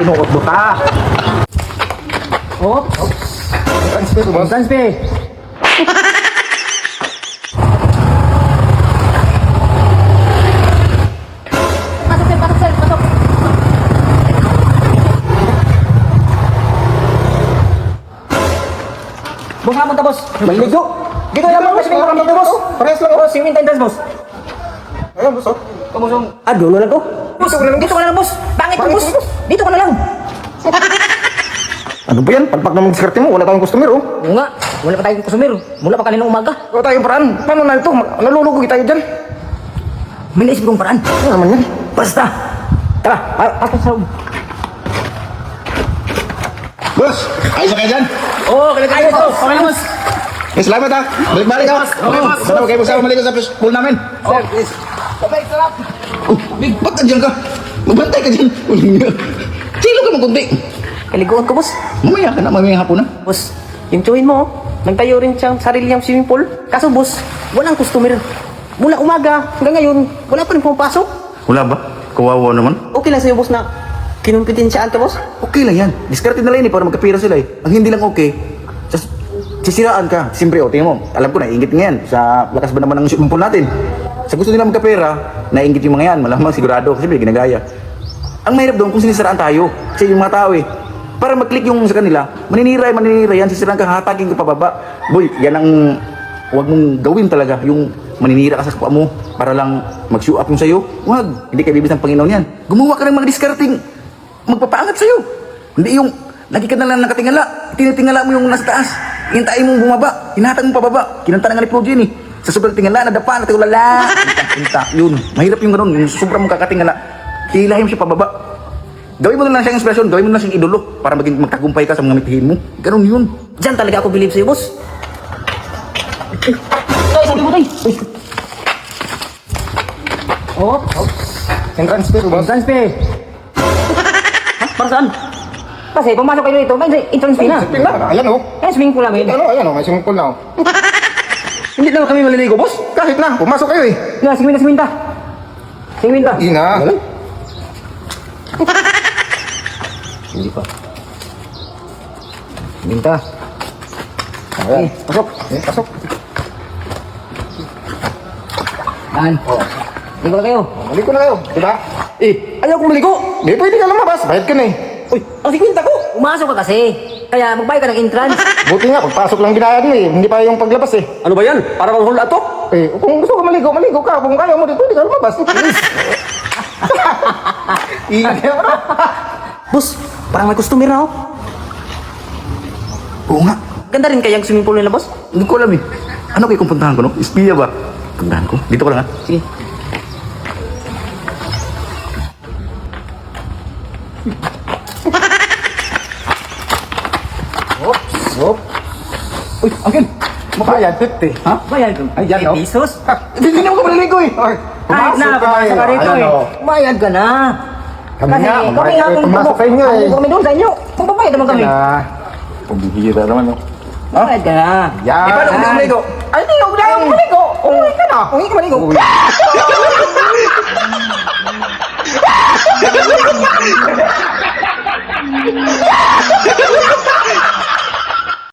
Tinuot mo ka. Oh. Transfer mo. Transfer. Pasok sir, pasok sir, pasok. Boss, hamon ta, boss. Maligo. Dito lang mo, kasi may maraming dito, boss. Parehas lang, boss. Yung entrance, boss. Ayun, boss. Kamusong. Ah, dulo na to. Boss, dito ka na lang, boss. Pangit ko, boss. Dito ka na lang. Ano ba yan? Palpak naman diskarte mo, wala tayong customer oh. Oo nga, wala pa tayong customer. Mula pa kaninang umaga. Wala tayong paraan. Paano na ito? Nalulugo tayo dyan. May naisip kong paraan. Ano naman yan? Basta. Tara, pasok sa loob. Boss, ayos na kayo dyan? Oo, ayos to. Okay lang, boss. Eh, salamat ha. Balik-balik ha. Sana huwag kayo magsama maligo sa pool namin. Sir, please. Okay, sarap. Oh, Big, ba't nandiyan ka? Magbantay ka dyan. Silo ka magkunti. Kaliguan ko, boss. Mamaya ka na, mamaya hapon na. Boss, yung tsuhin mo, nagtayo rin siyang sarili niyang swimming pool. Kaso, boss, walang customer. Mula umaga hanggang ngayon, wala pa rin pumapasok. Wala ba? Kawawa naman. Okay lang sa'yo, boss, na kinumpetensyahan ka, boss? Okay lang yan. Diskarte na lang yun eh, para magkapira sila eh. Ang hindi lang okay, just sisiraan ka. Siyempre, o, tingnan mo, alam ko, naiingit nga yan. Sa lakas ba naman ng swimming pool natin? Sa gusto nila magkapira, naiingit yung mga yan. Malamang sigurado, kasi may ginagaya. Ang mahirap doon kung sinisiraan tayo. Kasi yung mga tao eh, para mag-click yung sa kanila, maninira yan, sisiraan ka, hatagin ka pababa. Boy, yan ang huwag mong gawin talaga. Yung maninira ka sa kapwa mo para lang mag-show up yung sa'yo. Huwag, hindi ka bibis ng Panginoon yan. Gumawa ka ng mga discarding magpapaangat sa'yo. Hindi yung lagi ka na lang nakatingala, tinitingala mo yung nasa taas, hintayin mong bumaba, hinatag mong pababa. Kinanta na nga ni Pro Jenny. Sa sobrang tingala, nadapa, natulala. Pinta, yun. Mahirap yung ganun, yung sobrang mong kakatingala. Hilahin mo siya pababa. Gawin mo na lang siyang inspirasyon, gawin mo na siyang idolo para maging magtagumpay ka sa mga mitihin mo. Ganun yun. Diyan talaga ako believe sa'yo, boss. Tay, sabi mo, tay. Oh, Yung transfer, boss. Transfer. Ha? Para saan? Kasi pumasok kayo dito, may entrance fee na. Ayan o. Kaya swimming pool namin. Ayan o, may swimming pool na o. Hindi na kami maliligo, boss. Kahit na, pumasok kayo eh. Nga, siminta. Siminta. Ina. Hindi pa. Siminta. Okay, pasok. Pasok. Daan. Ligo na kayo. Maligo na kayo, diba? Eh, ayaw kong maligo. Di, pwede ka lumabas. Bayad ka na eh. Uy, ang siminta ko. Umasok ka kasi. Kaya magbayad ka ng entrance. Buti nga, pagpasok lang binayad mo eh. Hindi pa yung paglabas eh. Ano ba yan? Para kang hula to? Eh, kung gusto ka maligo, maligo ka. Kung kaya mo, di pwede ka lumabas. Iya. Boss, parang may customer na, oh. Oo nga. Ganda rin kaya ang swimming pool nila, boss. Hindi ko alam eh. Ano kayo kung puntahan ko, no? Espiya ba? Puntahan ko. Dito ko lang ha. Sige. Hop. Uy, angkin. Mabayad, 50. Ha? Bayad ko. Ay, yan, oh. Pesos. Hindi naman ko maliligo eh. Ay, Kahit na, pumasok ka rito eh. Bayad ka na. Kami Kasi nga, kami nga kung pumasok sa inyo eh. kami doon sa inyo. Kung babayad naman kami. Pumihira naman, no? Bayad ka na. Yan. Eh, paano kung di maligo? Ay, hindi, huwag lang maligo. Uwi ka na. Kung hindi ka maligo. Uwi.